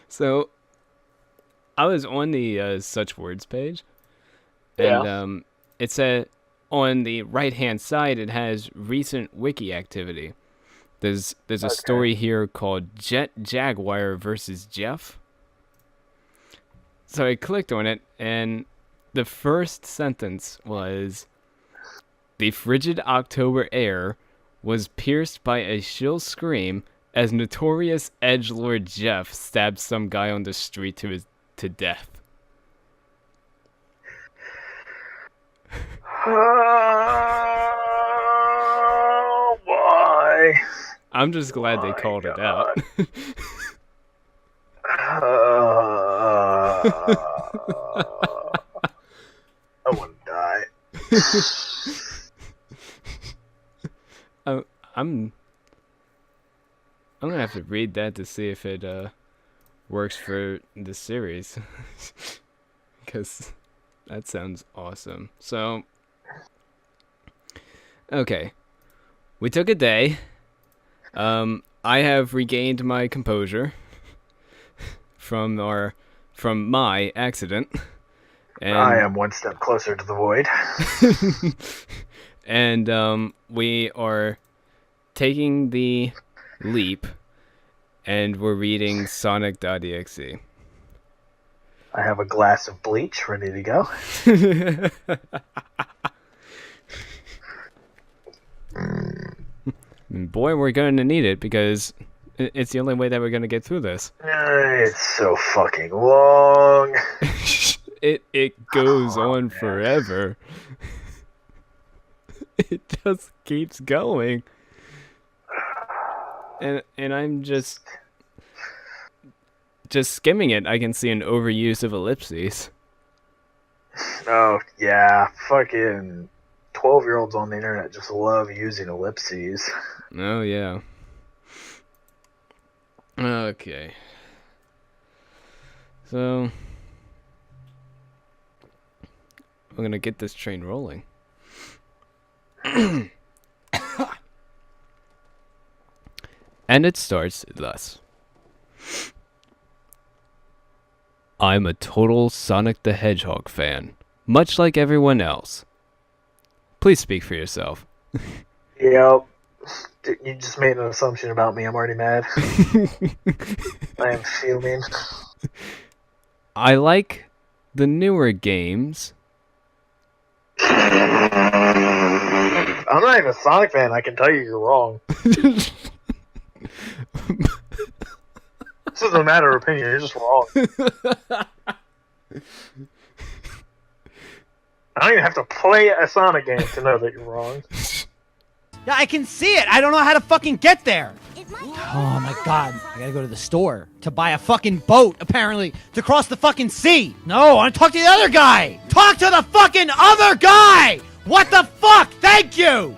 So I was on the such words page, and Yeah. it said on the right hand side it has recent wiki activity. There's a Okay. story here called Jet Jaguar versus Jeff. So I clicked on it, and the first sentence was the frigid October air was pierced by a shrill scream as notorious edgelord Jeff stabbed some guy on the street to death. Oh boy. I'm just glad they My called it out. God. Uh, I want to die. I, I'm I'm gonna have to read that to see if it works for the series, because that sounds awesome. So, okay, we took a day. I have regained my composure from my accident, I and am one step closer to the void. and we are taking the leap, and we're reading Sonic.exe. I have a glass of bleach ready to go. Boy, we're going to need it because it's the only way that we're going to get through this. It's so fucking long. It goes Oh, on man. forever. It just keeps going. And I'm just skimming it. I can see an overuse of ellipses. Oh, yeah. Fucking 12-year-olds on the internet just love using ellipses. Oh yeah. Okay. So we're gonna get this train rolling. And it starts thus. I'm a total Sonic the Hedgehog fan, much like everyone else. Please speak for yourself. Yep. You just made an assumption about me. I'm already mad. I am fuming. I like the newer games. I'm not even a Sonic fan. I can tell you you're wrong. This isn't a matter of opinion. You're just wrong. I don't even have to play a Sonic game to know that you're wrong. Yeah, I can see it. I don't know how to fucking get there. Oh my god. I gotta go to the store to buy a fucking boat, apparently, to cross the fucking sea. No, I want to talk to the other guy. Talk to the fucking other guy. What the fuck? Thank you.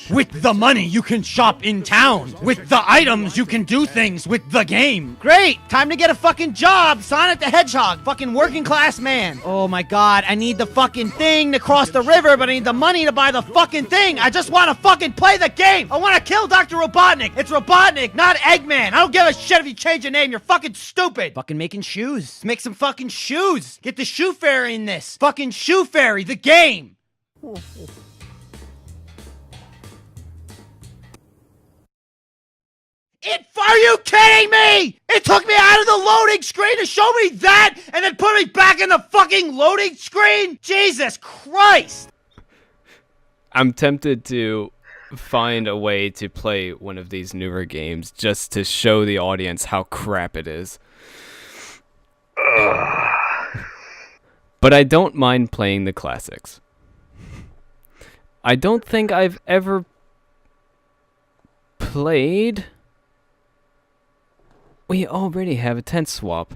With the money, you can shop in town. With the items, you can do things with the game. Great! Time to get a fucking job! Sonic the Hedgehog, fucking working class man. Oh my god, I need the fucking thing to cross the river, but I need the money to buy the fucking thing. I just want to fucking play the game. I want to kill Dr. Robotnik. It's Robotnik, not Eggman. I don't give a shit if you change your name. You're fucking stupid. Fucking making shoes. Make some fucking shoes. Get the Shoe Fairy in this. Fucking Shoe Fairy, the game. Are you kidding me? It took me out of the loading screen to show me that and then put me back in the fucking loading screen? Jesus Christ! I'm tempted to find a way to play one of these newer games just to show the audience how crap it is. But I don't mind playing the classics. I don't think I've ever played... We already have a tent swap.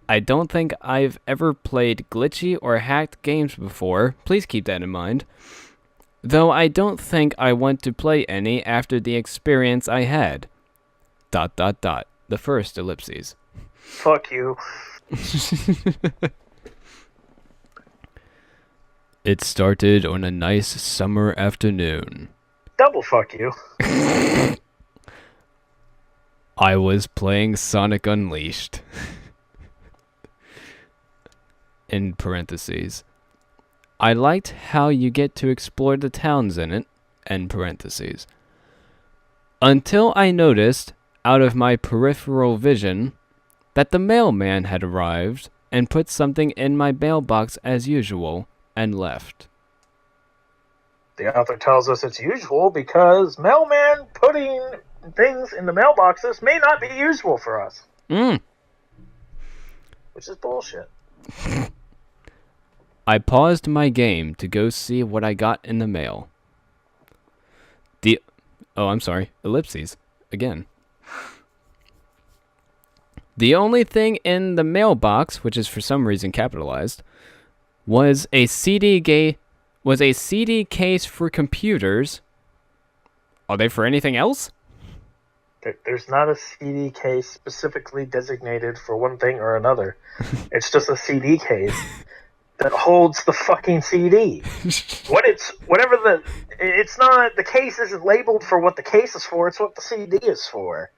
I don't think I've ever played glitchy or hacked games before. Please keep that in mind. Though I don't think I want to play any after the experience I had. ... The first ellipses. Fuck you. It started on a nice summer afternoon. Double fuck you. I was playing Sonic Unleashed. In parentheses. I liked how you get to explore the towns in it. End parentheses. Until I noticed, out of my peripheral vision, that the mailman had arrived and put something in my mailbox as usual and left. The author tells us it's usual because mailman putting things in the mailboxes may not be usual for us. Which is bullshit. I paused my game to go see what I got in the mail. Ellipses. Again. The only thing in the mailbox, which is for some reason capitalized, was a CD case for computers. Are they for anything else? There's not a CD case specifically designated for one thing or another. It's just a CD case that holds the fucking CD. It's not, the case isn't labeled for what the case is for, it's what the CD is for.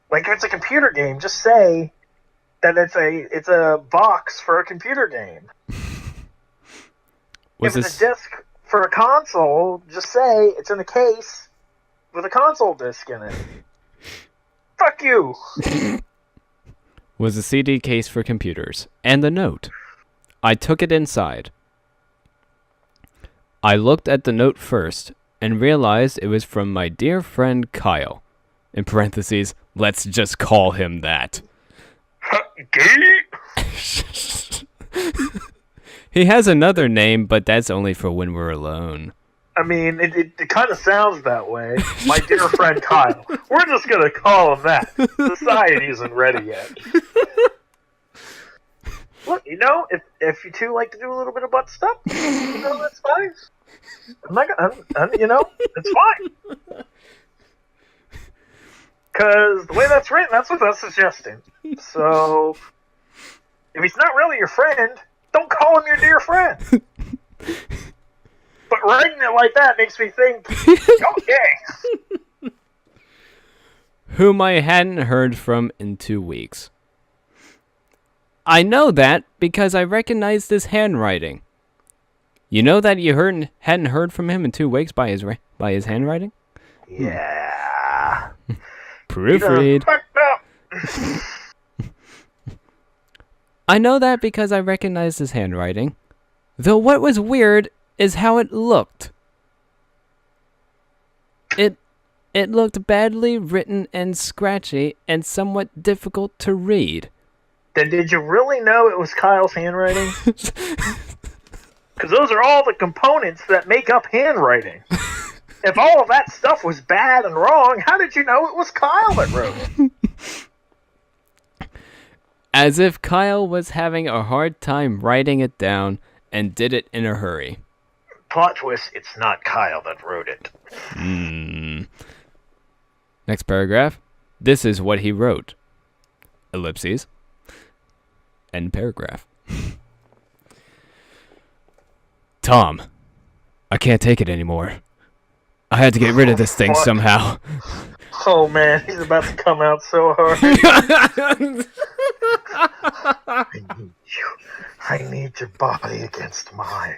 Like, if it's a computer game, just say that it's a box for a computer game. If it's a disc for a console, just say it's in a case with a console disc in it. Fuck you! Was a CD case for computers, and the note. I took it inside. I looked at the note first, and realized it was from my dear friend Kyle. In parentheses, let's just call him that. He has another name, but that's only for when we're alone. I mean, it kind of sounds that way. My dear friend Kyle. We're just going to call him that. Society isn't ready yet. Look, if you two like to do a little bit of butt stuff, that's fine. It's fine. Because the way that's written, that's what that's suggesting. So, if he's not really your friend, don't call him your dear friend. But writing it like that makes me think, okay. Whom I hadn't heard from in 2 weeks. I know that because I recognized his handwriting. You know that you hadn't heard from him in 2 weeks by his handwriting? Yeah. Proofread. I know that because I recognized his handwriting. Though what was weird is how it looked. It looked badly written and scratchy and somewhat difficult to read. Then did you really know it was Kyle's handwriting? Because those are all the components that make up handwriting. If all of that stuff was bad and wrong, how did you know it was Kyle that wrote it? As if Kyle was having a hard time writing it down and did it in a hurry. Plot twist, it's not Kyle that wrote it. Next paragraph. This is what he wrote. Ellipses. End paragraph. Tom, I can't take it anymore. I had to get rid of this thing somehow. Oh man, he's about to come out so hard. I need your body against mine.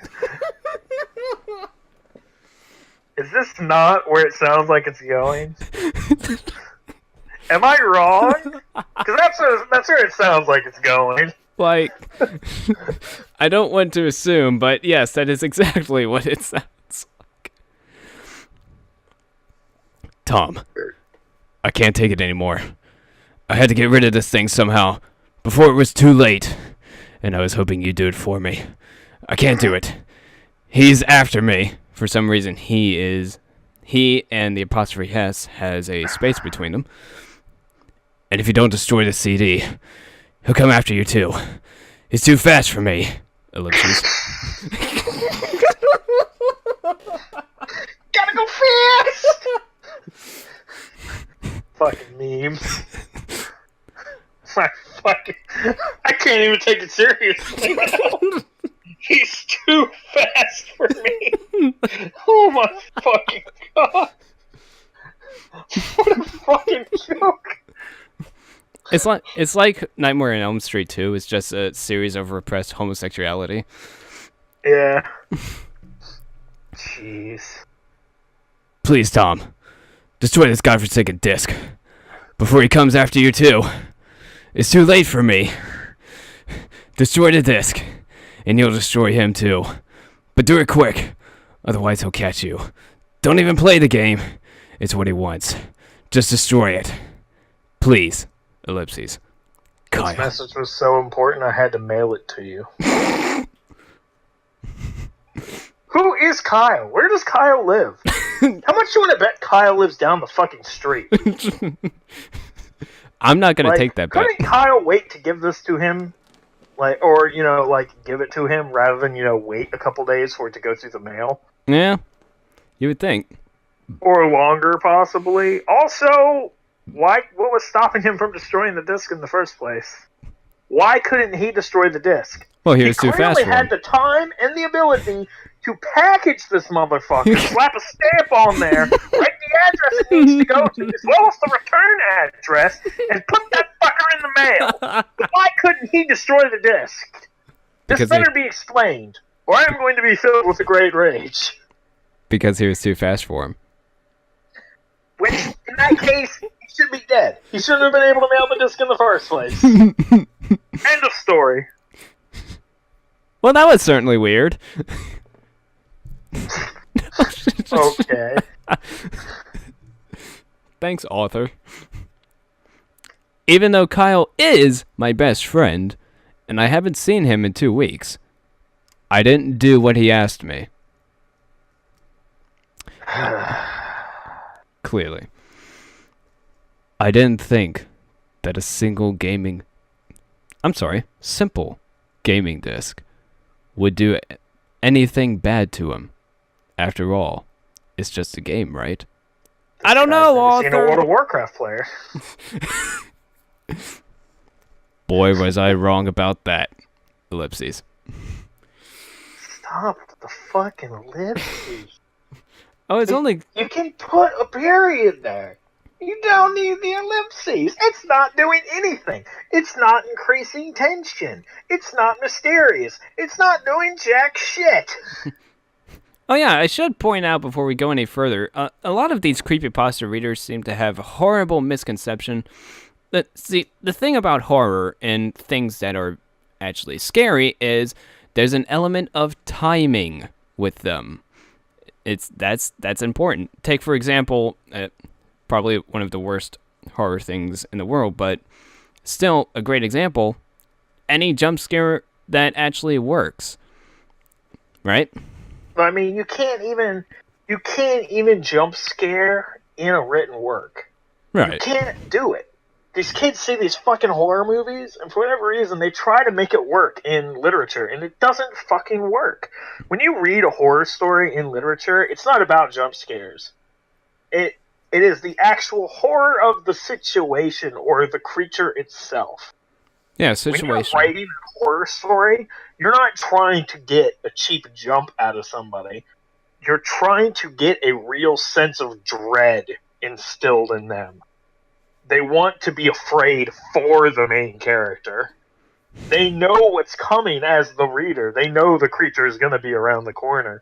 Is this not where it sounds like it's going? Am I wrong? Because that's where it sounds like it's going. Like, I don't want to assume, but yes, that is exactly what it sounds like. Tom, I can't take it anymore. I had to get rid of this thing somehow, before it was too late, and I was hoping you'd do it for me. I can't do it. He's after me. For some reason, he and the apostrophe S has a space between them. And if you don't destroy the CD, he'll come after you too. He's too fast for me. Ellipses. Gotta go fast! Fucking memes. I can't even take it seriously. He's too fast for me. Oh my fucking god! What a fucking joke! It's like Nightmare on Elm Street 2. It's just a series of repressed homosexuality. Yeah. Jeez. Please, Tom, destroy this godforsaken disc before he comes after you too. It's too late for me. Destroy the disc, and you'll destroy him too. But do it quick, otherwise he'll catch you. Don't even play the game. It's what he wants. Just destroy it. Please. Ellipses. Kyle. This message was so important I had to mail it to you. Who is Kyle? Where does Kyle live? How much you want to bet Kyle lives down the fucking street? I'm not gonna take that bet. Couldn't Kyle wait to give this to him? Or give it to him rather than, wait a couple days for it to go through the mail? Yeah. You would think. Or longer, possibly. Also, what was stopping him from destroying the disc in the first place? Why couldn't he destroy the disc? Well, he was too fast for He clearly had the time and the ability to package this motherfucker, slap a stamp on there, write the address it needs to go to, as well as the return address, and put that fucker in the mail. But why couldn't he destroy the disc? This better be explained, or I am going to be filled with a great rage. Because he was too fast for him. Which, in that case, he should be dead. He shouldn't have been able to mail the disc in the first place. End of story. Well, that was certainly weird. Okay. Thanks, author. Even though Kyle is my best friend, and I haven't seen him in 2 weeks, I didn't do what he asked me. Clearly. I didn't think that a simple gaming disc would do anything bad to him. After all, it's just a game, right? I don't know, author. Seen a World of Warcraft player. Boy, was I wrong about that. Ellipses. Stop with the fucking ellipses. Oh, it's only... You can put a period there. You don't need the ellipses. It's not doing anything. It's not increasing tension. It's not mysterious. It's not doing jack shit. Oh yeah, I should point out before we go any further, a lot of these creepypasta readers seem to have a horrible misconception. See, the thing about horror and things that are actually scary is there's an element of timing with them. That's important. Take, for example, probably one of the worst horror things in the world, but still a great example, any jump scare that actually works. Right? I mean, you can't even jump scare in a written work. Right. You can't do it. These kids see these fucking horror movies, and for whatever reason, they try to make it work in literature, and it doesn't fucking work. When you read a horror story in literature, it's not about jump scares. It is the actual horror of the situation or the creature itself. Yeah, situation. When you're writing a horror story, you're not trying to get a cheap jump out of somebody. You're trying to get a real sense of dread instilled in them. They want to be afraid for the main character. They know what's coming as the reader. They know the creature is going to be around the corner.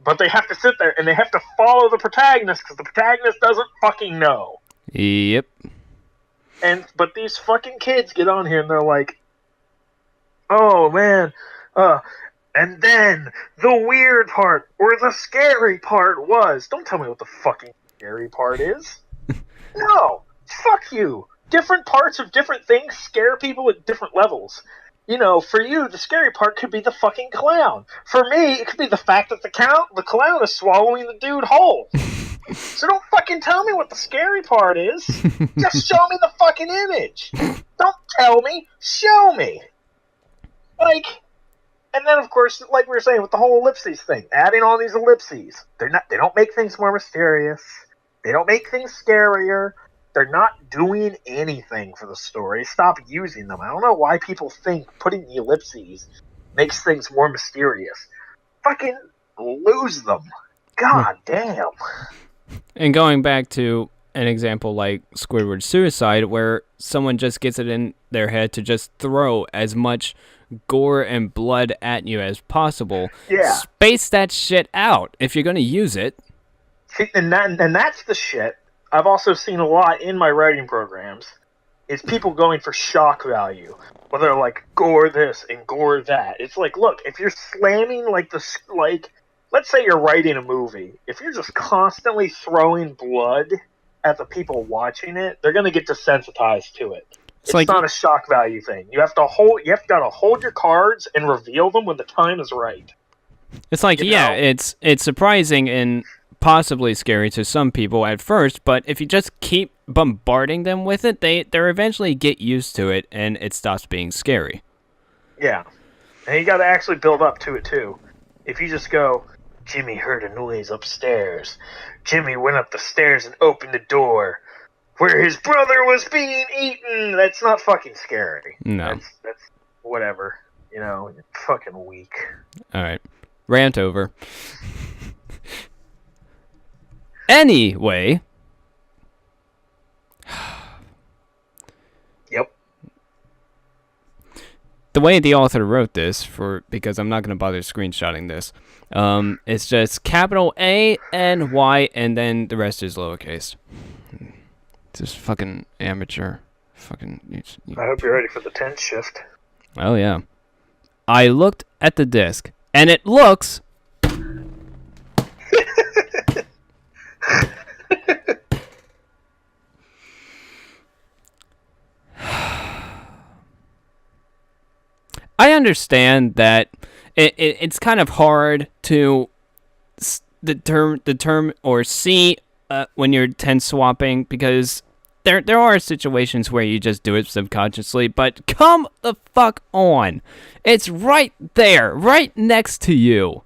But they have to sit there and they have to follow the protagonist because the protagonist doesn't fucking know. Yep. But these fucking kids get on here and they're like, oh man, and then the weird part or the scary part was. Don't tell me what the fucking scary part is. No. Fuck you. Different parts of different things scare people at different levels. You know, for you, the scary part could be the fucking clown. For me, it could be the fact that the clown is swallowing the dude whole. So don't fucking tell me what the scary part is. Just show me the fucking image. Don't tell me. Show me. And then of course, like we were saying with the whole ellipses thing, adding all these ellipses. They don't make things more mysterious. They don't make things scarier. They're not doing anything for the story. Stop using them. I don't know why people think putting the ellipses makes things more mysterious. Fucking lose them. God damn. And going back to an example like Squidward Suicide, where someone just gets it in their head to just throw as much gore and blood at you as possible. Yeah. Space that shit out if you're going to use it. See, and that's the shit I've also seen a lot in my writing programs, is people going for shock value. Where they're like, gore this and gore that. It's like, look, if you're slamming let's say you're writing a movie. If you're just constantly throwing blood at the people watching it, they're going to get desensitized to it. It's not a shock value thing. You have to hold your cards and reveal them when the time is right. It's like, it's surprising and possibly scary to some people at first, but if you just keep bombarding them with it, they eventually get used to it and it stops being scary. Yeah. And you got to actually build up to it too. If you just go, Jimmy heard a noise upstairs. Jimmy went up the stairs and opened the door where his brother was being eaten. That's not fucking scary. No. That's whatever. You know, you're fucking weak. All right. Rant over. Anyway. Yep. The way the author wrote this, because I'm not going to bother screenshotting this, it's just capital A and Y, and then the rest is lowercase. Just fucking amateur. Fucking. I hope you're ready for the 10 shift. Oh, yeah. I looked at the disc, and it looks... I understand that it's kind of hard to determine or see when you're 10 swapping, because there are situations where you just do it subconsciously, but come the fuck on. It's right there, right next to you.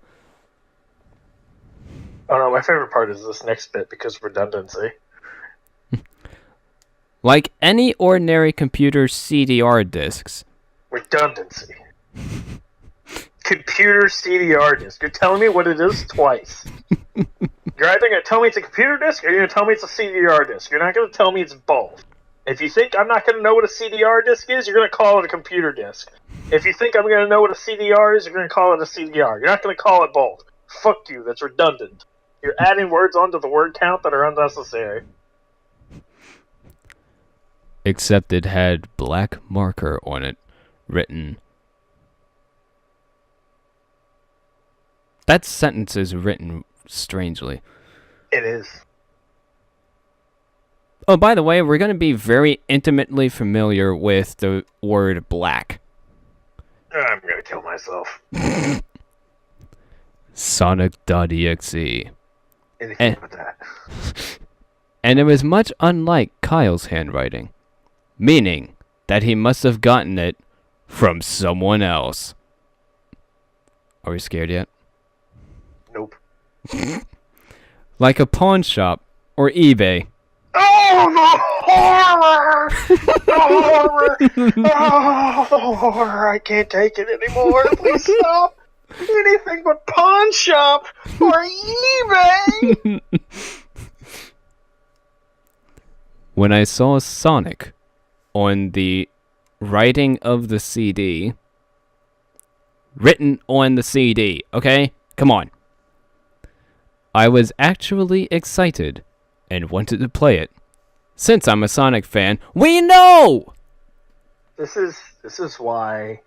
Oh no, my favorite part is this next bit because of redundancy. Like any ordinary computer CDR discs. Redundancy. Computer CDR disc. You're telling me what it is twice. You're either going to tell me it's a computer disc or you're going to tell me it's a CDR disc. You're not going to tell me it's both. If you think I'm not going to know what a CDR disc is, you're going to call it a computer disc. If you think I'm going to know what a CDR is, you're going to call it a CDR. You're not going to call it both. Fuck you. That's redundant. You're adding words onto the word count that are unnecessary. Except it had black marker on it, written. That sentence is written strangely. It is. Oh, by the way, we're going to be very intimately familiar with the word black. I'm going to kill myself. Sonic.exe. Anything but that. And it was much unlike Kyle's handwriting, meaning that he must have gotten it from someone else. Are we scared yet? Nope. Like a pawn shop or eBay. Oh, the horror! The horror! Oh, the horror! I can't take it anymore. Please stop! Anything but pawn shop or eBay! When I saw Sonic on the writing of the CD, written on the CD, okay? Come on. I was actually excited and wanted to play it. Since I'm a Sonic fan, we know! This is why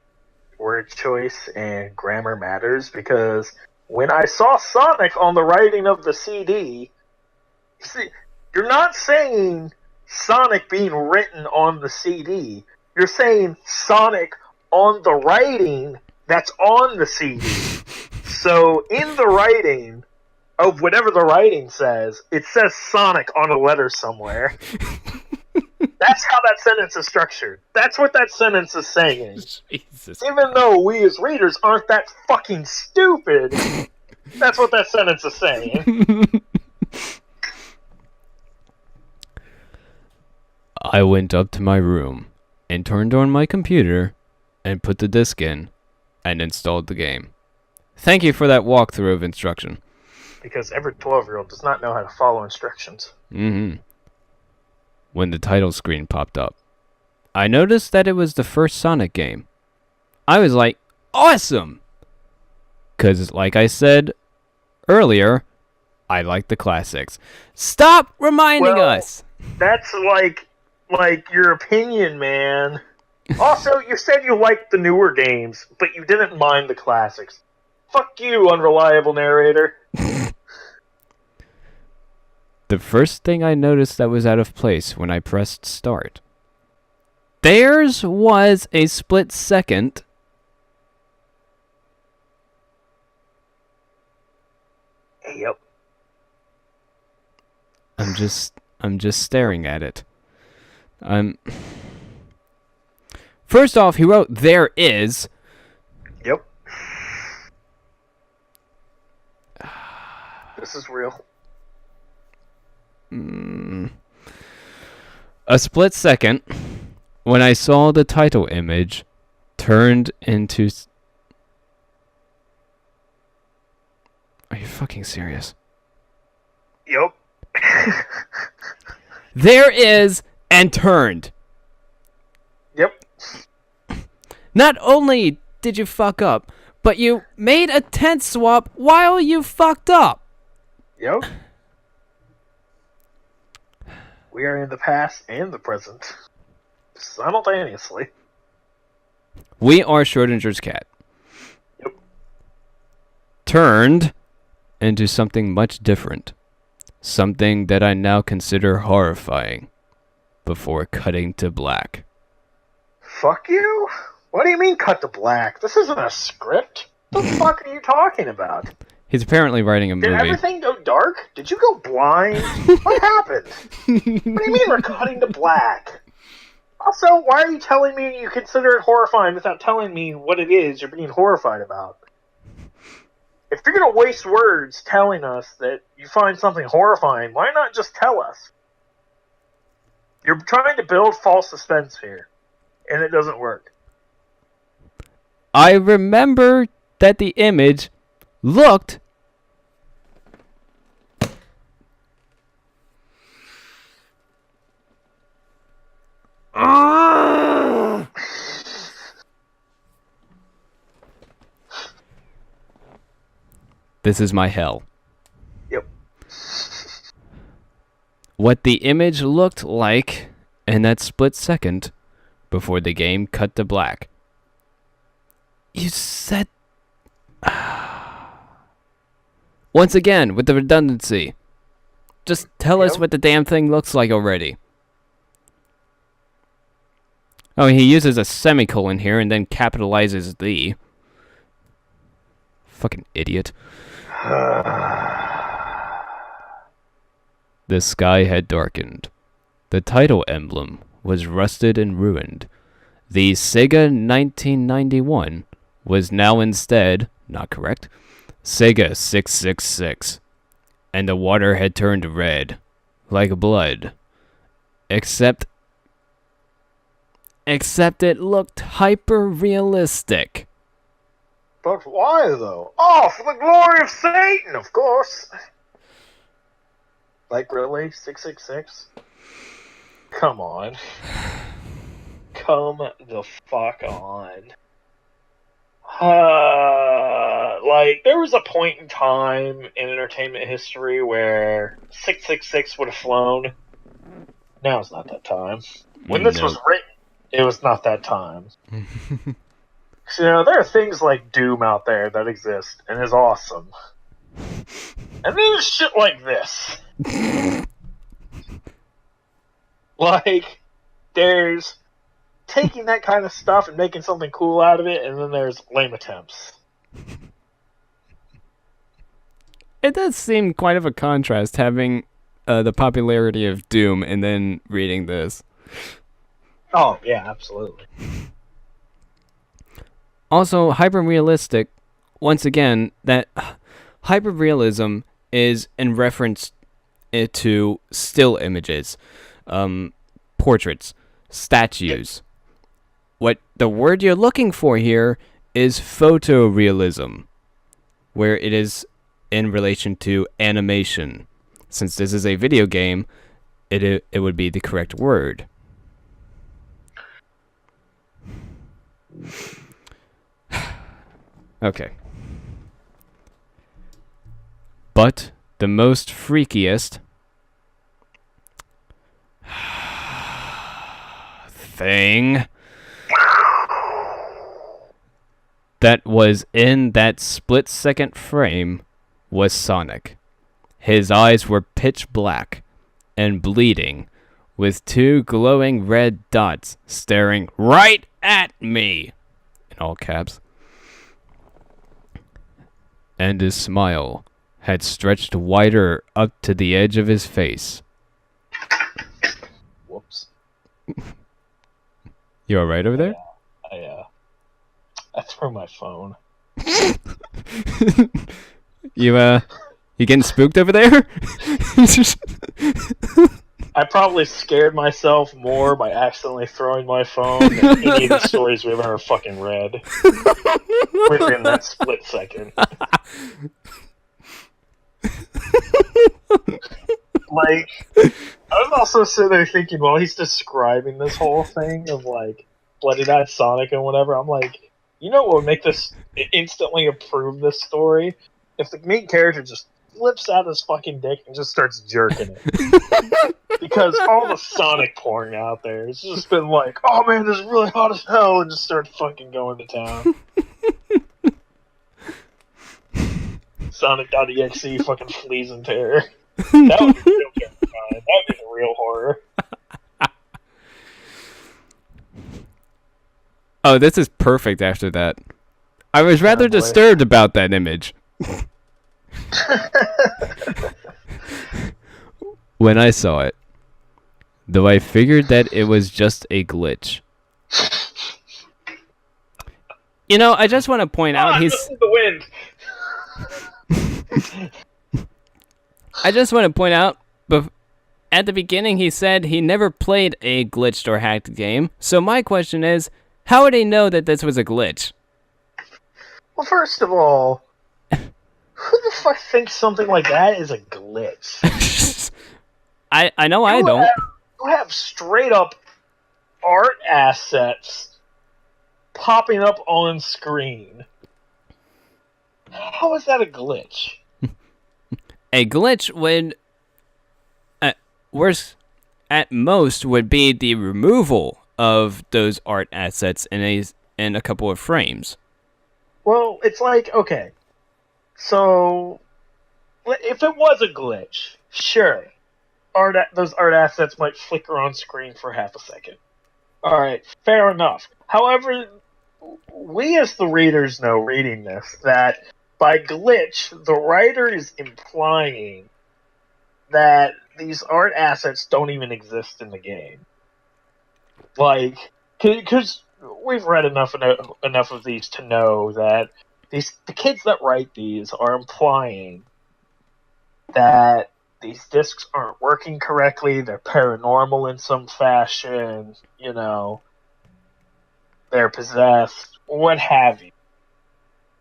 word choice and grammar matters, because when I saw Sonic on the writing of the CD, see, you're not saying Sonic being written on the CD. You're saying Sonic on the writing that's on the CD. So in the writing of whatever the writing says, it says Sonic on a letter somewhere. That's how that sentence is structured. That's what that sentence is saying. Jesus. Even though we as readers aren't that fucking stupid, that's what that sentence is saying. I went up to my room and turned on my computer and put the disc in and installed the game. Thank you for that walkthrough of instruction. Because every 12-year-old does not know how to follow instructions. Mm-hmm. When the title screen popped up, I noticed that it was the first Sonic game. I was like, awesome! Because, like I said earlier, I like the classics. Stop reminding us! That's like your opinion, man. Also, you said you liked the newer games, but you didn't mind the classics. Fuck you, unreliable narrator. The first thing I noticed that was out of place when I pressed start. Theirs was a split second. Yep. I'm just staring at it. First off, he wrote "there is." Yep. This is real. A split second when I saw the title image turned into... Are you fucking serious? Yep. There is and turned. Yep. Not only did you fuck up, but you made a tent swap while you fucked up. Yep. We are in the past and the present. Simultaneously. We are Schrodinger's cat. Yep. Turned into something much different. Something that I now consider horrifying. Before cutting to black. Fuck you? What do you mean cut to black? This isn't a script. What the fuck are you talking about? He's apparently writing a movie. Did everything go dark? Did you go blind? What happened? What do you mean we're cutting to black? Also, why are you telling me you consider it horrifying without telling me what it is you're being horrified about? If you're going to waste words telling us that you find something horrifying, why not just tell us? You're trying to build false suspense here, and it doesn't work. I remember that the image looked... This is my hell. Yep. What the image looked like in that split second before the game cut to black. You said... Once again, with the redundancy. Just tell us what the damn thing looks like already. Oh, he uses a semicolon here and then capitalizes the... Fucking idiot. The sky had darkened. The title emblem was rusted and ruined. The Sega 1991 was now instead, not correct, Sega 666. And the water had turned red, like blood. Except it looked hyper-realistic. But why, though? Oh, for the glory of Satan, of course! Like, really? 666? Come on. Come the fuck on. Like, there was a point in time in entertainment history where 666 would have flown. Now's not that time. When this was written, it was not that time. So, there are things like Doom out there that exist and is awesome. And then there's shit like this. Like, there's taking that kind of stuff and making something cool out of it, and then there's lame attempts. It does seem quite of a contrast having the popularity of Doom and then reading this. Oh, yeah, absolutely. Also, hyper-realistic, once again, that hyper-realism is in reference to still images, portraits, statues. What the word you're looking for here is photorealism, where it is in relation to animation. Since this is a video game, it would be the correct word. Okay. But the most freakiest thing that was in that split-second frame was Sonic. His eyes were pitch black and bleeding, with 2 glowing red dots staring right at me, in all caps. And his smile had stretched wider up to the edge of his face. Whoops. You alright over there? I threw my phone. You getting spooked over there? I probably scared myself more by accidentally throwing my phone than any of the stories we've ever fucking read within that split second. Like, I was also sitting there thinking while he's describing this whole thing of, like, bloody-eyed Sonic and whatever, I'm like, you know what would make this instantly approve this story? If the main character just flips out his fucking dick and just starts jerking it. Because all the Sonic porn out there, it's just been like, oh man, this is really hot as hell, and just start fucking going to town. Sonic.exe fucking fleas in terror. That would be real terrifying. That would be the real horror. Oh, this is perfect after that. I was rather disturbed about that image. When I saw it, though I figured that it was just a glitch. You know, I just want to point out he's... the wind. I just want to point out, at the beginning he said he never played a glitched or hacked game. So my question is, how would he know that this was a glitch? Well, first of all, who the fuck thinks something like that is a glitch? I know I don't. You have straight up art assets popping up on screen. How is that a glitch? A glitch would, worse, at most, would be the removal of those art assets in a couple of frames. Well, it's like, okay, so if it was a glitch, sure, those art assets might flicker on screen for half a second. All right, fair enough. However, we as the readers know, reading this, that by glitch, the writer is implying that these art assets don't even exist in the game. Like, because we've read enough of these to know that the kids that write these are implying that these discs aren't working correctly, they're paranormal in some fashion, you know, they're possessed, what have you.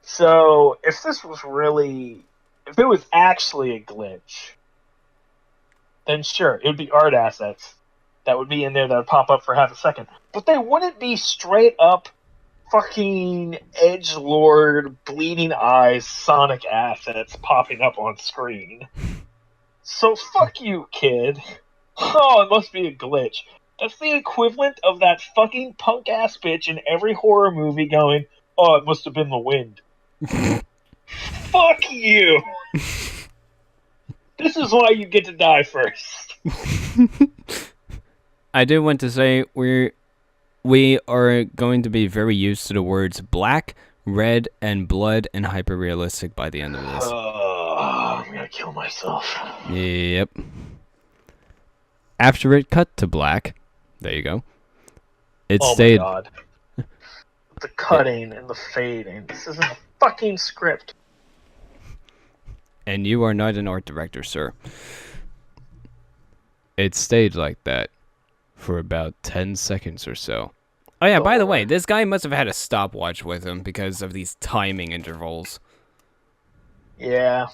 So, if it was actually a glitch, then sure, it would be art assets that would be in there that would pop up for half a second. But they wouldn't be straight up fucking edgelord, bleeding eyes, Sonic assets popping up on screen. So fuck you, kid. Oh, it must be a glitch. That's the equivalent of that fucking punk-ass bitch in every horror movie going, oh, it must have been the wind. Fuck you! This is why you get to die first. I do want to say we are going to be very used to the words black, red, and blood and hyper-realistic by the end of this. I'm gonna kill myself. Yep. After it cut to black, there you go. It stayed. Oh my god. The cutting and the fading. This isn't a fucking script. And you are not an art director, sir. It stayed like that for about 10 seconds or so. Oh yeah, by the way, this guy must have had a stopwatch with him because of these timing intervals. Yeah.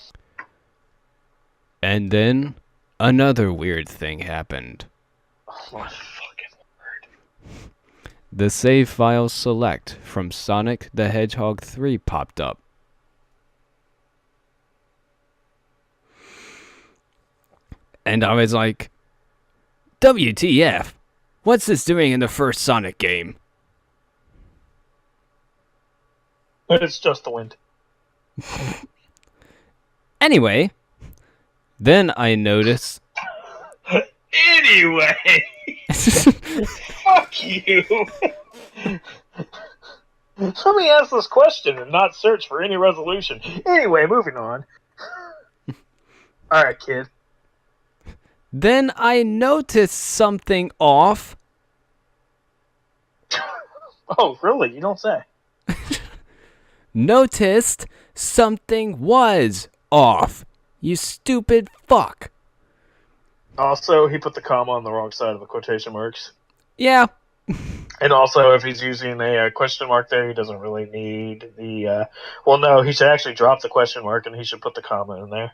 And then another weird thing happened. Oh my fucking word. The save file select from Sonic the Hedgehog 3 popped up. And I was like, WTF? What's this doing in the first Sonic game? It's just the wind. Anyway, then I noticed... Anyway! Fuck you! Let me ask this question and not search for any resolution. Anyway, moving on. Alright, kid. Then I noticed something off. Oh, really? You don't say. Noticed something was off. You stupid fuck. Also, he put the comma on the wrong side of the quotation marks. Yeah. And also, if he's using a question mark there, he doesn't really need the... Well, no, he should actually drop the question mark and he should put the comma in there.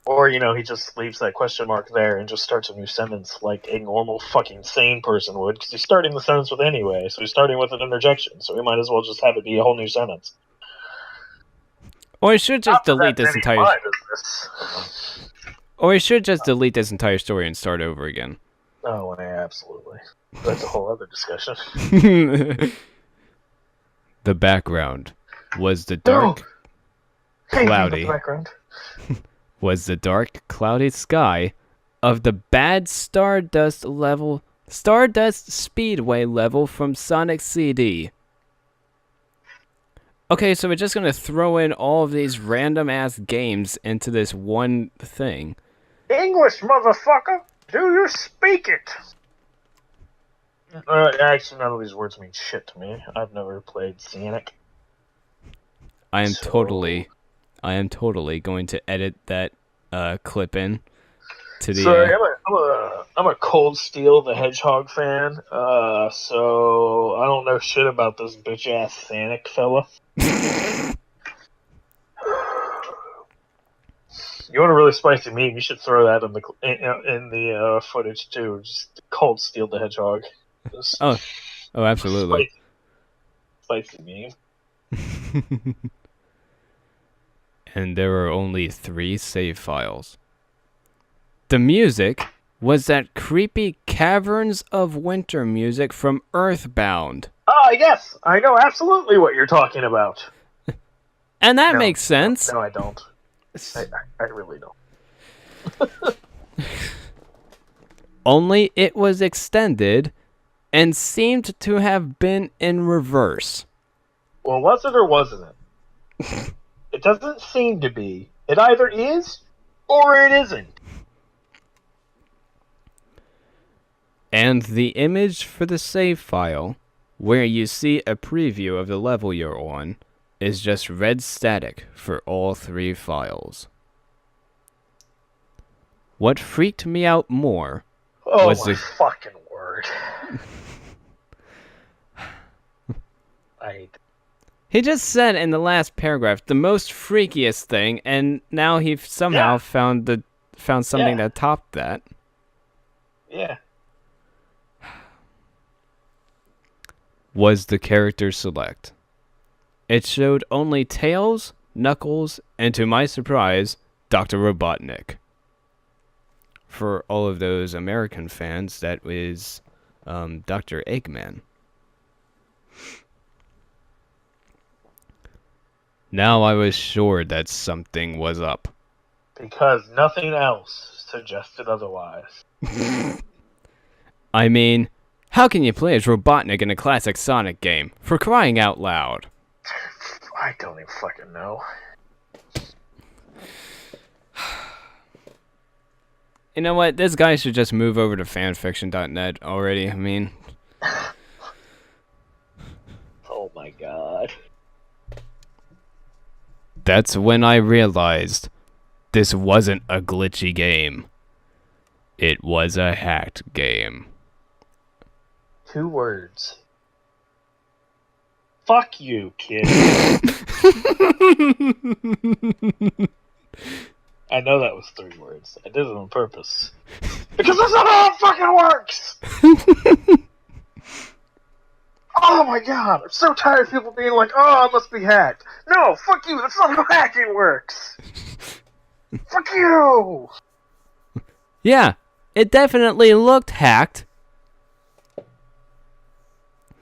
Or, he just leaves that question mark there and just starts a new sentence like a normal fucking sane person would, because he's starting the sentence with anyway, so he's starting with an interjection, so he might as well just have it be a whole new sentence. Or he should just delete this entire... Or he should just Oh. delete this entire story and start over again. Oh, yeah, absolutely. That's a whole other discussion. The background was the dark, cloudy... background. was the dark, cloudy sky of the bad Stardust Speedway level from Sonic CD. Okay, so we're just gonna throw in all of these random-ass games into this one thing. English, motherfucker! Do you speak it? Actually, none of these words mean shit to me. I've never played Sonic. I am totally going to edit that clip in to the... Sorry, I'm a Cold Steel the Hedgehog fan, so I don't know shit about this bitch-ass Sonic fella. You want a really spicy meme, you should throw that in the footage, too. Just Cold Steel the Hedgehog. Oh, absolutely. Spicy meme. And there were only 3 save files. The music was that creepy Caverns of Winter music from Earthbound. Ah, yes! I know absolutely what you're talking about. And that makes sense. No, I don't. I really don't. Only it was extended and seemed to have been in reverse. Well, was it or wasn't it? It doesn't seem to be. It either is or it isn't. And the image for the save file, where you see a preview of the level you're on, is just red static for all 3 files. What freaked me out more was my fucking word. I hate that. He just said in the last paragraph the most freakiest thing, and now he somehow found something that topped that. Yeah. Was the character select. It showed only Tails, Knuckles, and to my surprise, Dr. Robotnik. For all of those American fans, that was Dr. Eggman. Now I was sure that something was up. Because nothing else suggested otherwise. I mean, how can you play as Robotnik in a classic Sonic game? For crying out loud. I don't even fucking know. You know what? This guy should just move over to fanfiction.net already. I mean... Oh my god. That's when I realized this wasn't a glitchy game. It was a hacked game. 2 words. Fuck you, kid. I know that was 3 words. I did it on purpose. Because that's not how it fucking works! Oh my god, I'm so tired of people being like, oh, I must be hacked. No, fuck you, that's not how hacking works! Fuck you! Yeah, it definitely looked hacked.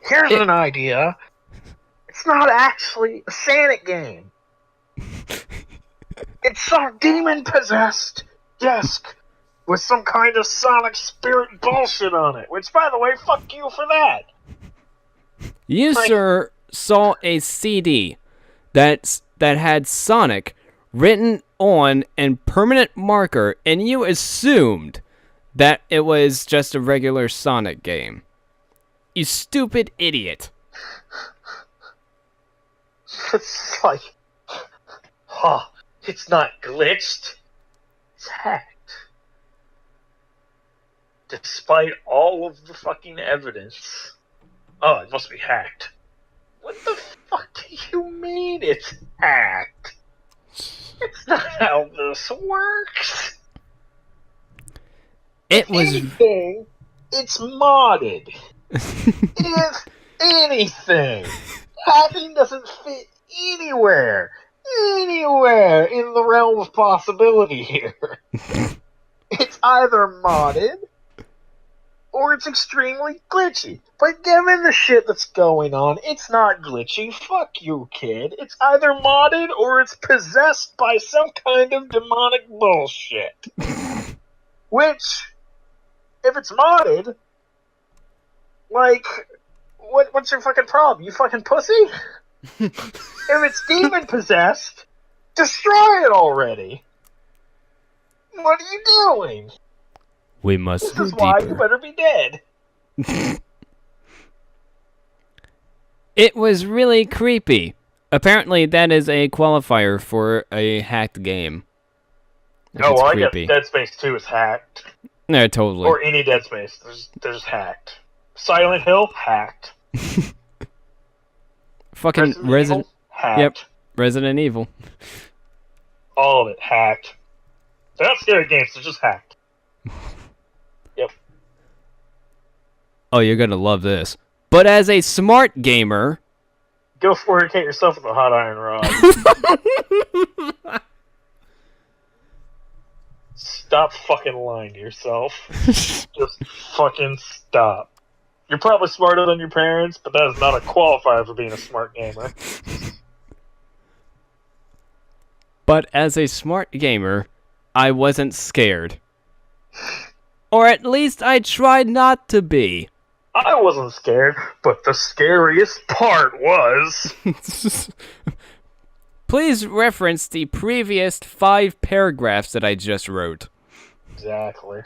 Here's an idea. It's not actually a Sonic game. It's some demon-possessed desk with some kind of Sonic spirit bullshit on it. Which, by the way, fuck you for that. You, sir, saw a CD that had Sonic written on in permanent marker, and you assumed that it was just a regular Sonic game. You stupid idiot. It's like, it's not glitched. It's hacked. Despite all of the fucking evidence. Oh, it must be hacked. What the fuck do you mean it's hacked? It's not how this works. It was... Anything, it's modded. If anything, hacking doesn't fit anywhere in the realm of possibility here. It's either modded or it's extremely glitchy. But given the shit that's going on, it's not glitchy. Fuck you, kid. It's either modded or it's possessed by some kind of demonic bullshit. Which, if it's modded, like, what's your fucking problem? You fucking pussy? If it's demon possessed, destroy it already. What are you doing? We must This go is why deeper. you better be dead. It was really creepy. Apparently, that is a qualifier for a hacked game. If it's I creepy. guess Dead Space 2 is hacked. No, totally. Or any Dead Space. They're just hacked. Silent Hill, hacked. Fucking Resident Evil, hacked. Yep, Resident Evil. All of it, hacked. They're not scary games, they're just hacked. Yep. Oh, you're gonna love this. But as a smart gamer... Go fornicate yourself with a hot iron rod. Stop fucking lying to yourself. Just fucking stop. You're probably smarter than your parents, but that is not a qualifier for being a smart gamer. But as a smart gamer, I wasn't scared. Or at least I tried not to be. I wasn't scared, but the scariest part was... Please reference the previous 5 paragraphs that I just wrote. Exactly.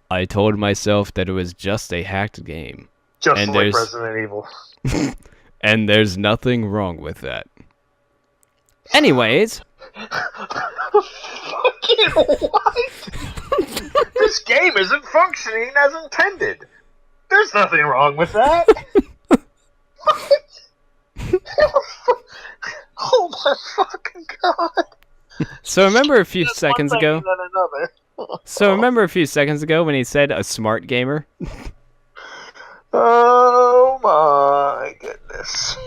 I told myself that it was just a hacked game. Just And like there's- Resident Evil. And there's nothing wrong with that. Anyways... Fucking what? This game isn't functioning as intended. There's nothing wrong with that. Oh my fucking god. So remember a few Just seconds one thing ago? and then another. So remember a few seconds ago when he said a smart gamer? Oh my goodness.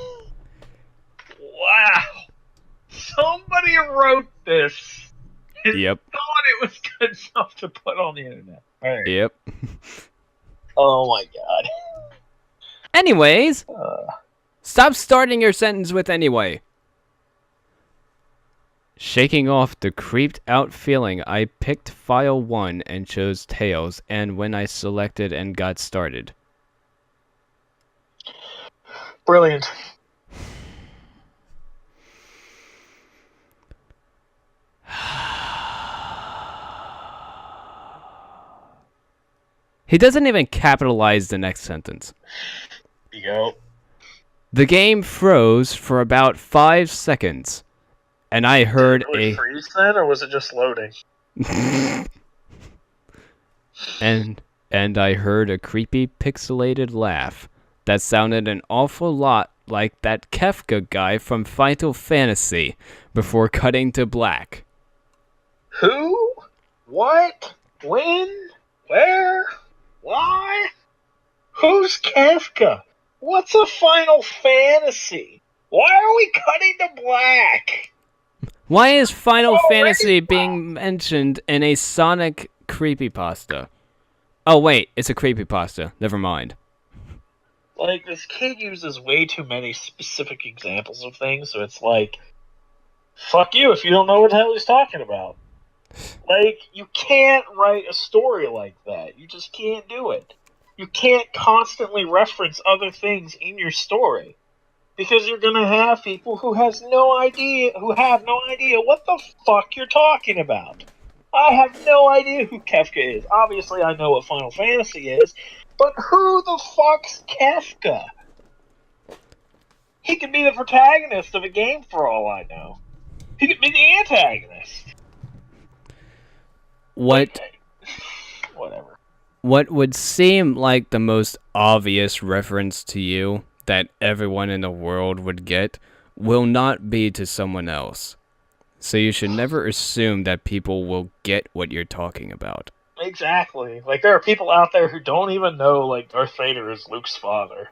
Wow. Somebody wrote this. And Yep. thought it was good enough to put on the internet. Alright. Yep. Oh my god. Anyways, stop starting your sentence with anyway. Shaking off the creeped out feeling, I picked file 1 and chose Tails, and when I selected and got started. Brilliant. He doesn't even capitalize the next sentence. You go. The game froze for about 5 seconds, and I heard Did it freeze then, or was it just loading? and I heard a creepy pixelated laugh that sounded an awful lot like that Kefka guy from Final Fantasy before cutting to black. Who? What? When? Where? Why? Who's Kefka? What's a Final Fantasy? Why are we cutting to black? Why is Final Fantasy being mentioned in a Sonic creepypasta? Oh wait, it's a creepypasta. Never mind. Like, this kid uses way too many specific examples of things, so it's like, fuck you if you don't know what the hell he's talking about. Like, you can't write a story like that. You just can't do it. You can't constantly reference other things in your story. Because you're gonna have people who have no idea what the fuck you're talking about. I have no idea who Kefka is. Obviously, I know what Final Fantasy is, but who the fuck's Kefka? He could be the protagonist of a game for all I know. He could be the antagonist. Whatever. What would seem like the most obvious reference to you that everyone in the world would get will not be to someone else. So you should never assume that people will get what you're talking about. Exactly. Like, there are people out there who don't even know, like, Darth Vader is Luke's father.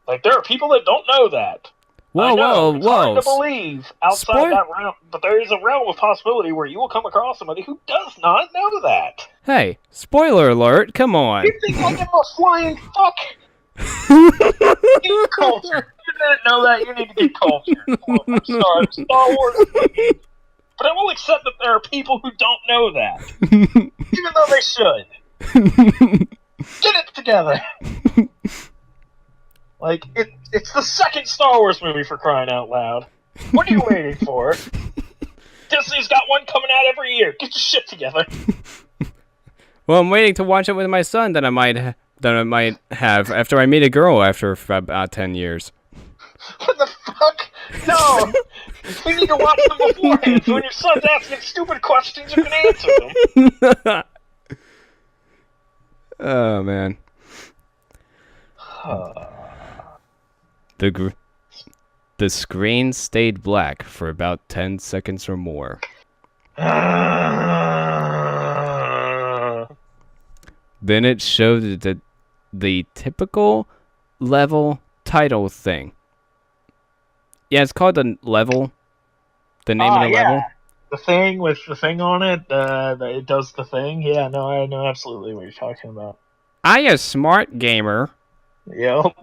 Like, there are people that don't know that. Whoa. It's hard to believe outside that realm, but there is a realm of possibility where you will come across somebody who does not know that. Hey, spoiler alert, come on. You think like I'm a flying fuck? You need culture. You didn't know that, you need to get culture. I'm sorry, I'm Star Wars. But I will accept that there are people who don't know that. Even though they should. Get it together. Like, it's the second Star Wars movie, for crying out loud. What are you waiting for? Disney's got one coming out every year. Get your shit together. Well, I'm waiting to watch it with my son that I might have after I meet a girl after about 10 years. What the fuck? No! We need to watch them beforehand, so when your son's asking stupid questions, you can answer them. Oh, man. The screen stayed black for about 10 seconds or more. Then it showed the typical level title thing. Yeah, it's called the level. The name of the level. The thing with the thing on it, it does the thing. Yeah, no, I know absolutely what you're talking about. I a smart gamer. Yep.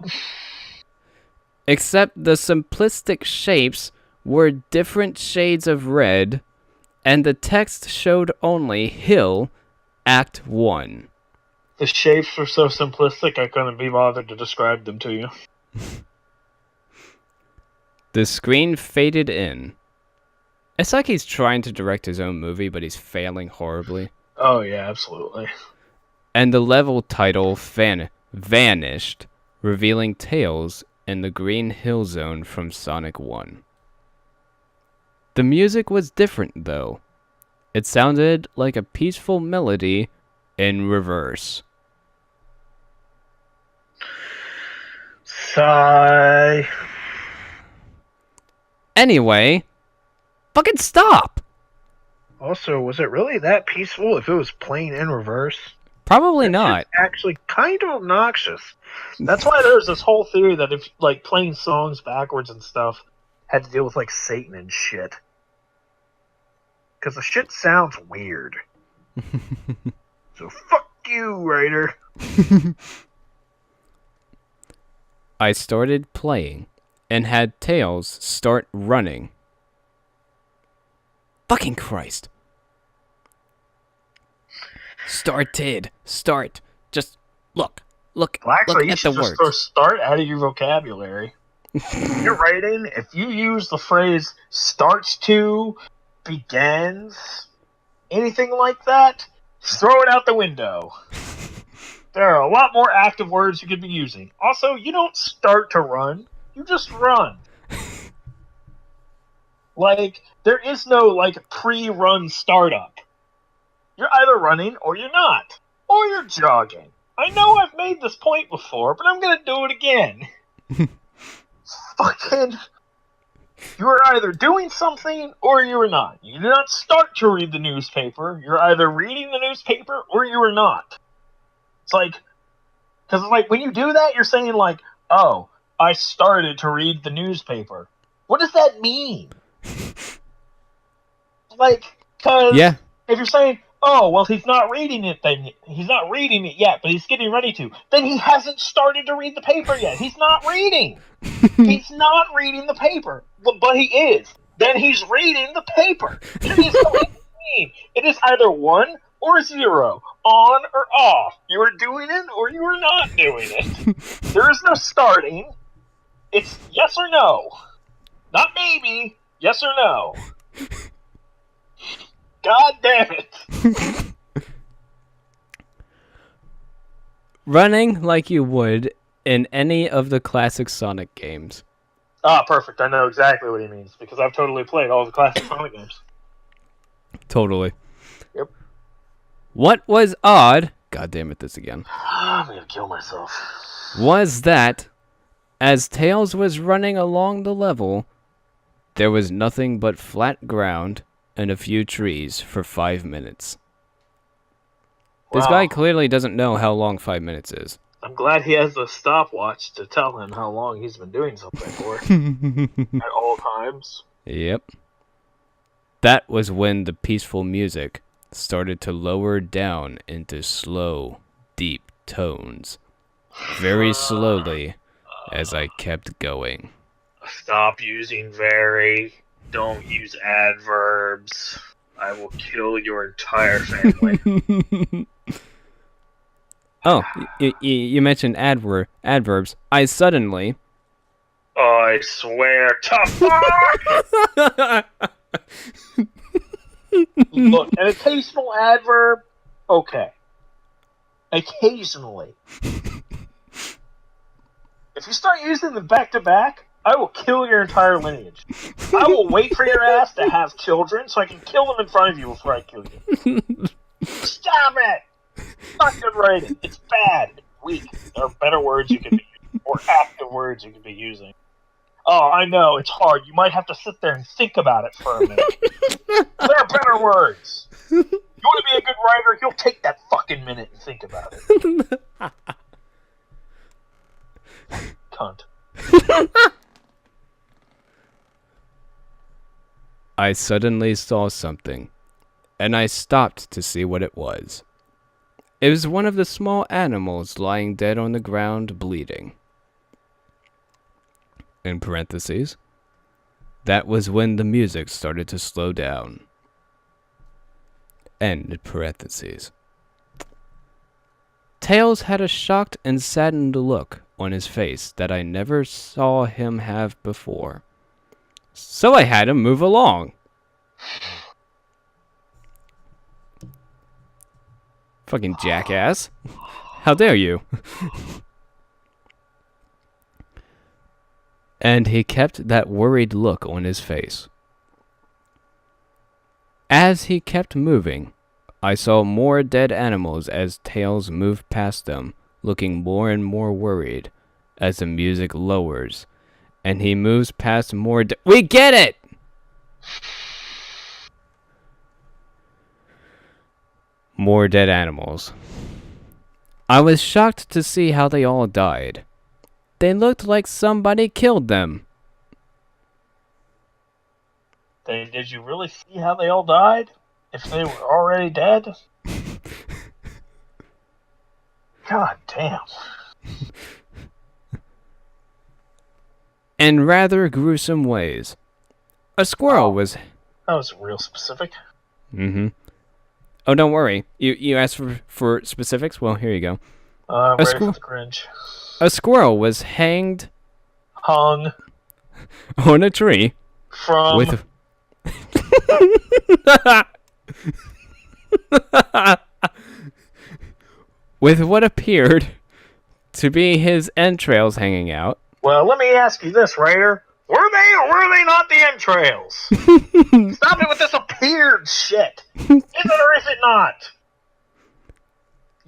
Except the simplistic shapes were different shades of red, and the text showed only Hill, Act 1. The shapes were so simplistic I couldn't be bothered to describe them to you. The screen faded in. It's like he's trying to direct his own movie, but he's failing horribly. Oh, yeah, absolutely. And the level title vanished, revealing Tails in the Green Hill Zone from Sonic 1. The music was different, though. It sounded like a peaceful melody in reverse. Sigh. Anyway, fucking stop! Also, was it really that peaceful if it was playing in reverse? Probably not. It's actually kind of obnoxious. That's why there's this whole theory that if, like, playing songs backwards and stuff had to deal with, like, Satan and shit. Because the shit sounds weird. So fuck you, writer. I started playing and had Tails start running. Fucking Christ. Start. Just look Actually, at the words. Just start out of your vocabulary. You're writing, if you use the phrase starts to, begins, anything like that, throw it out the window. There are a lot more active words you could be using. Also, you don't start to run, you just run. Like, there is no, like, pre-run startup. You're either running or you're not. Or you're jogging. I know I've made this point before, but I'm gonna do it again. Fucking... You're either doing something or you're not. You do not start to read the newspaper. You're either reading the newspaper or you are not. It's like... Because, like, when you do that, you're saying, like, oh, I started to read the newspaper. What does that mean? Like, because if you're saying, oh, well, he's not reading it, then he's not reading it yet, but he's getting ready to, then he hasn't started to read the paper yet. He's not reading. He's not reading the paper, but he is. Then he's reading the paper. It is it is either 1 or 0, on or off. You are doing it or you are not doing it. There is no starting. It's yes or no. Not maybe. Yes or no. God damn it. Running like you would in any of the classic Sonic games. Ah, perfect. I know exactly what he means, because I've totally played all the classic Sonic games. Totally. Yep. What was odd, god damn it, this again, I'm gonna kill myself, was that as Tails was running along the level, there was nothing but flat ground and a few trees for 5 minutes. This guy clearly doesn't know how long 5 minutes is. I'm glad he has a stopwatch to tell him how long he's been doing something for. At all times. Yep. That was when the peaceful music started to lower down into slow, deep tones. Very slowly, as I kept going. Stop using very. Don't use adverbs. I will kill your entire family. Oh, you mentioned adverbs. I suddenly... I swear to fuck! Look, an occasional adverb, okay. Occasionally. If you start using them back-to-back, I will kill your entire lineage. I will wait for your ass to have children so I can kill them in front of you before I kill you. Stop it! It's not good writing. It's bad. It's weak. There are better words you can be using, or active words you can be using. Oh, I know, it's hard. You might have to sit there and think about it for a minute. There are better words. You want to be a good writer? You'll take that fucking minute and think about it. Cunt. I suddenly saw something, and I stopped to see what it was. It was one of the small animals lying dead on the ground, bleeding. In parentheses, that was when the music started to slow down. End parentheses. Tails had a shocked and saddened look on his face that I never saw him have before. So I had him move along. Fucking jackass. How dare you? And he kept that worried look on his face. As he kept moving, I saw more dead animals as Tails moved past them, looking more and more worried as the music lowers, and he moves past more we get it! More dead animals. I was shocked to see how they all died. They looked like somebody killed them. Did you really see how they all died? If they were already dead? God damn. In rather gruesome ways. A squirrel was... That was real specific. Mm-hmm. Oh, don't worry. You asked for specifics? Well, here you go. I'm ready for the cringe. A squirrel was hanged... Hung. On a tree. From... With... with what appeared to be his entrails hanging out. Well, let me ask you this, writer. Were they or were they not the entrails? Stop it with this appeared shit. Is it or is it not?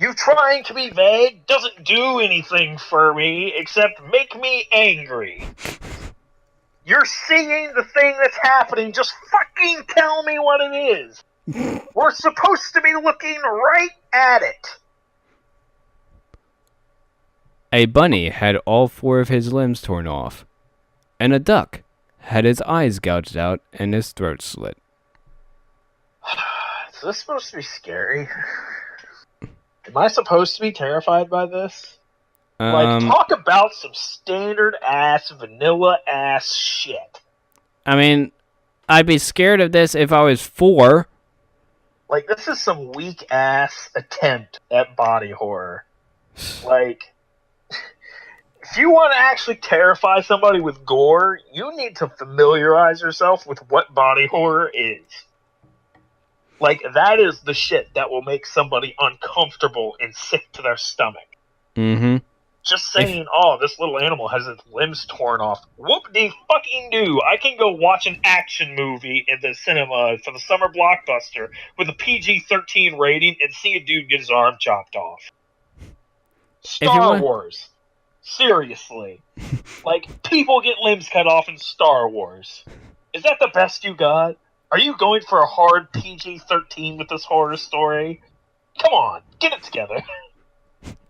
You trying to be vague doesn't do anything for me except make me angry. You're seeing the thing that's happening. Just fucking tell me what it is. We're supposed to be looking right at it. A bunny had all 4 of his limbs torn off, and a duck had his eyes gouged out and his throat slit. Is this supposed to be scary? Am I supposed to be terrified by this? Talk about some standard-ass, vanilla-ass shit. I mean, I'd be scared of this if I was 4. Like, this is some weak-ass attempt at body horror. Like, if you want to actually terrify somebody with gore, you need to familiarize yourself with what body horror is. Like, that is the shit that will make somebody uncomfortable and sick to their stomach. Mm-hmm. Just saying, oh, this little animal has its limbs torn off. Whoop-de-fucking-do. I can go watch an action movie in the cinema for the summer blockbuster with a PG-13 rating and see a dude get his arm chopped off. Star Wars. Seriously. Like, people get limbs cut off in Star Wars. Is that the best you got? Are you going for a hard PG-13 with this horror story? Come on, get it together.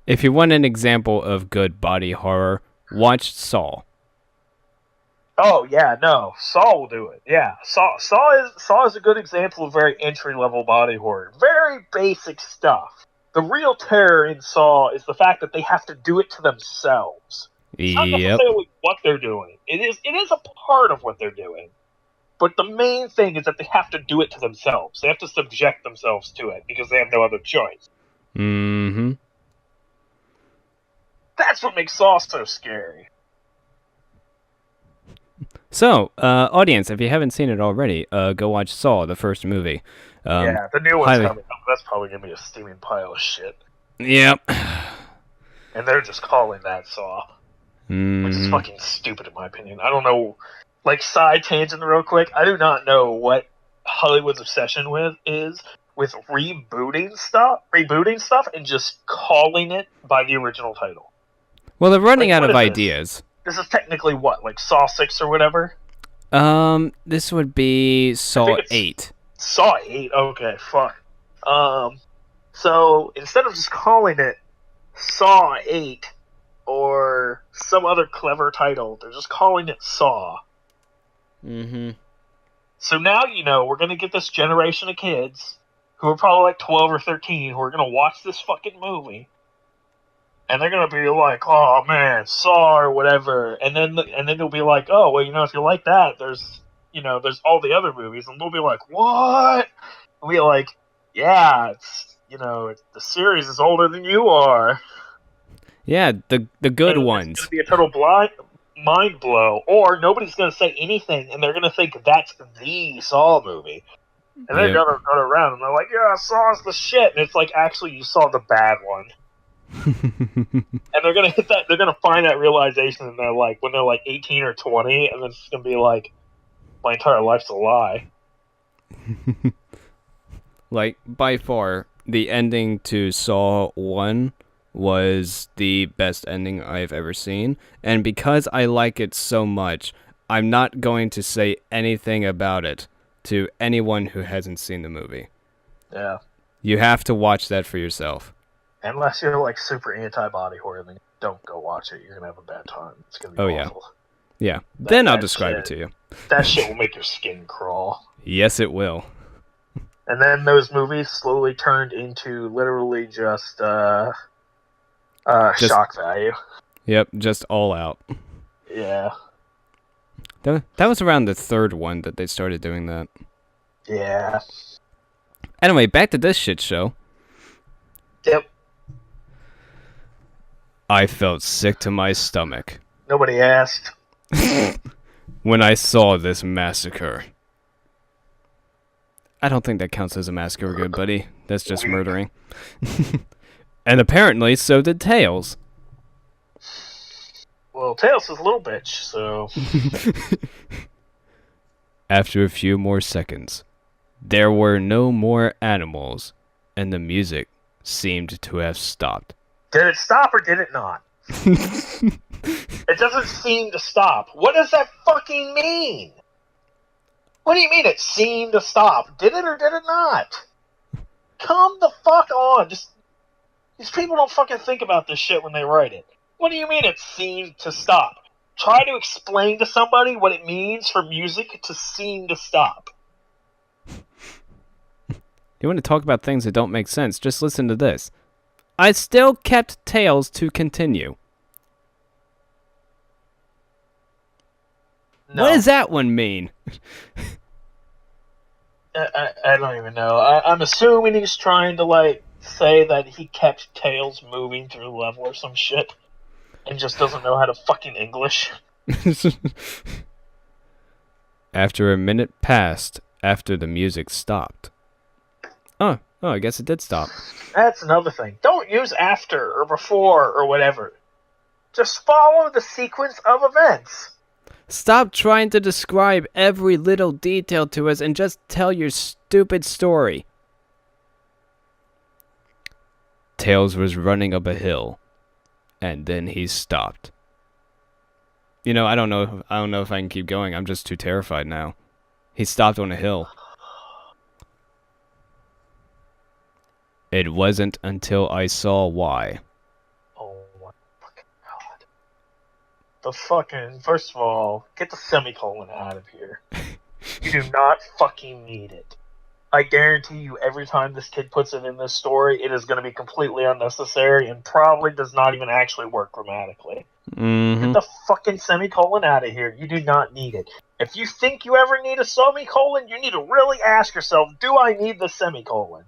If you want an example of good body horror, watch Saw. Oh, yeah, no. Saw will do it. Yeah. Saw is a good example of very entry-level body horror. Very basic stuff. The real terror in Saw is the fact that they have to do it to themselves. It's not necessarily what they're doing. It is a part of what they're doing. But the main thing is that they have to do it to themselves. They have to subject themselves to it because they have no other choice. Mm-hmm. That's what makes Saw so scary. So, audience, if you haven't seen it already, go watch Saw, the first movie. Yeah, the new one's coming up. That's probably going to be a steaming pile of shit. Yep. And they're just calling that Saw. Which is fucking stupid in my opinion. I don't know... Like, side tangent real quick, I do not know what Hollywood's obsession with rebooting stuff and just calling it by the original title. Well, they're running out of ideas. This is technically what, like Saw 6 or whatever? This would be Saw 8. Saw 8, okay, fine. So, instead of just calling it Saw 8 or some other clever title, they're just calling it Saw. Mm-hmm. So now, we're going to get this generation of kids who are probably like 12 or 13 who are going to watch this fucking movie. And they're going to be like, oh man, Saw or whatever. And then they'll be like, oh, well, if you like that, there's all the other movies. And they'll be like, what? And we'll be like, yeah, it's, the series is older than you are. Yeah, the good ones. It's going to be a total mind blow, or nobody's going to say anything, and they're going to think that's the Saw movie, and they're going to run around and they're like, "Yeah, Saw's the shit," and it's like, actually, you saw the bad one. And they're going to hit that. They're going to find that realization, and they're like, when they're like 18 or 20, and then it's going to be like, my entire life's a lie. Like, by far, the ending to Saw 1 was the best ending I've ever seen, and because I like it so much, I'm not going to say anything about it to anyone who hasn't seen the movie. Yeah. You have to watch that for yourself. Unless you're like super anti-body horror, then don't go watch it. You're gonna have a bad time. It's gonna be awful. Yeah. Then I'll describe it to you. That shit will make your skin crawl. Yes, it will. And then those movies slowly turned into literally just shock value. Yep, just all out. Yeah. That was around the third one that they started doing that. Yeah. Anyway, back to this shit show. Yep. I felt sick to my stomach. Nobody asked. When I saw this massacre. I don't think that counts as a massacre, good buddy. That's just murdering. And apparently, so did Tails. Well, Tails is a little bitch, so... After a few more seconds, there were no more animals, and the music seemed to have stopped. Did it stop or did it not? It doesn't seem to stop. What does that fucking mean? What do you mean it seemed to stop? Did it or did it not? Come the fuck on. These people don't fucking think about this shit when they write it. What do you mean it seemed to stop? Try to explain to somebody what it means for music to seem to stop. You want to talk about things that don't make sense? Just listen to this. I still kept Tails to continue. No. What does that one mean? I don't even know. I'm assuming he's trying to, like, say that he kept Tails moving through the level or some shit. And just doesn't know how to fucking English. After a minute passed, after the music stopped. Oh, I guess it did stop. That's another thing. Don't use after or before or whatever. Just follow the sequence of events. Stop trying to describe every little detail to us and just tell your stupid story. Tails was running up a hill, and then he stopped. You know, I don't know if I can keep going. I'm just too terrified now. He stopped on a hill. It wasn't until I saw why. Oh my fucking god. The fucking, first of all, get the semicolon out of here. You do not fucking need it. I guarantee you every time this kid puts it in this story, it is going to be completely unnecessary and probably does not even actually work grammatically. Mm-hmm. Get the fucking semicolon out of here. You do not need it. If you think you ever need a semicolon, you need to really ask yourself, do I need the semicolon?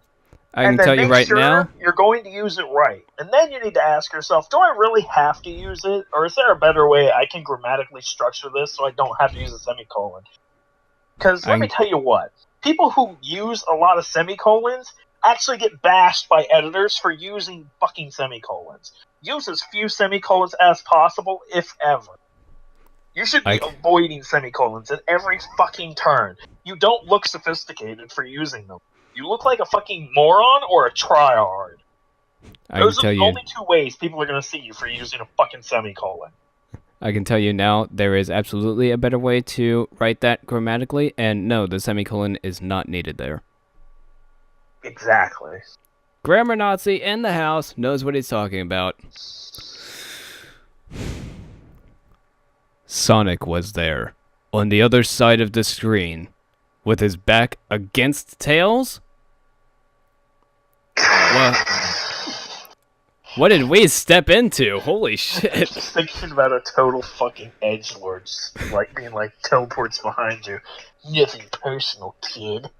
I can tell you right now. You're going to use it right. And then you need to ask yourself, do I really have to use it? Or is there a better way I can grammatically structure this so I don't have to use a semicolon? Because let me tell you what. People who use a lot of semicolons actually get bashed by editors for using fucking semicolons. Use as few semicolons as possible, if ever. You should be avoiding semicolons at every fucking turn. You don't look sophisticated for using them. You look like a fucking moron or a tryhard. Those are the only two ways people are going to see you for using a fucking semicolon. I can tell you now, there is absolutely a better way to write that grammatically, and no, the semicolon is not needed there. Exactly. Grammar Nazi in the house knows what he's talking about. Sonic was there, on the other side of the screen, with his back against Tails? Well, what did we step into? Holy shit. Just thinking about a total fucking edgelord, like being like teleports behind you. Nothing personal, kid.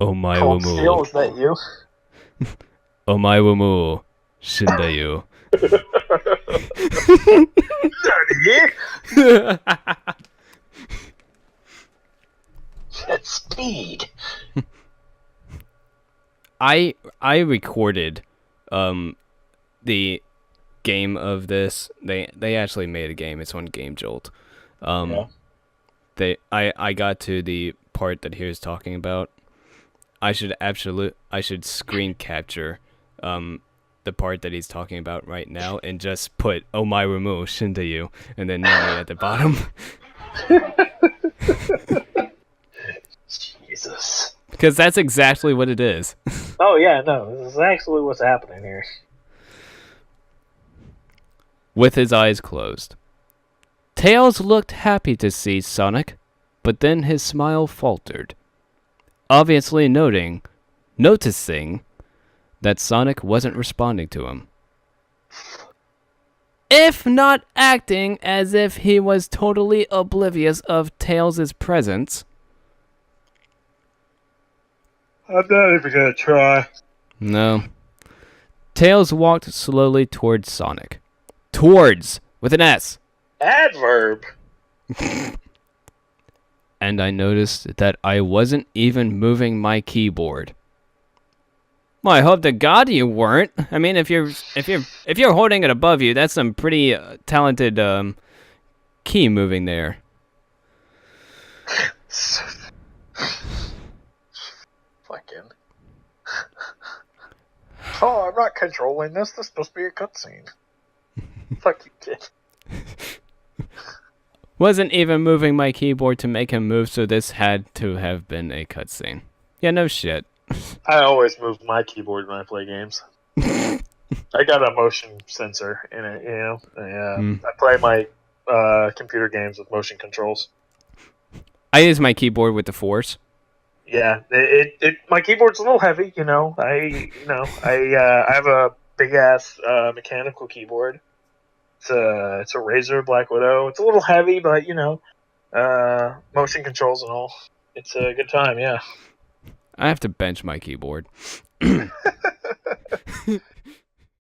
Oh my Cold wumu. Steel, is that you? Oh my wumu. Shindayu. Jet speed. I recorded the game of this. They actually made a game. It's on Game Jolt. Yeah. I got to the part that he was talking about. I should screen capture the part that he's talking about right now and just put "Oh my Rumu Shindayu" and then Nani at the bottom. Jesus. Because that's exactly what it is. Oh yeah, no, this is actually what's happening here. With his eyes closed, Tails looked happy to see Sonic, but then his smile faltered, obviously noticing that Sonic wasn't responding to him. If not acting as if he was totally oblivious of Tails' presence. I'm not even gonna try. No. Tails walked slowly towards Sonic. Towards! With an S. Adverb. And I noticed that I wasn't even moving my keyboard. Well, I hope to God you weren't. I mean, if you're holding it above you, that's some pretty talented key moving there. Fucking. Oh, I'm not controlling this. This is supposed to be a cutscene. Fuck you, kid. Wasn't even moving my keyboard to make him move, so this had to have been a cutscene. Yeah, no shit. I always move my keyboard when I play games. I got a motion sensor in it, you know. I play my computer games with motion controls. I use my keyboard with the Force. Yeah, my keyboard's a little heavy, you know. I have a big ass mechanical keyboard. It's a Razer Black Widow. It's a little heavy, but you know, motion controls and all. It's a good time, yeah. I have to bench my keyboard.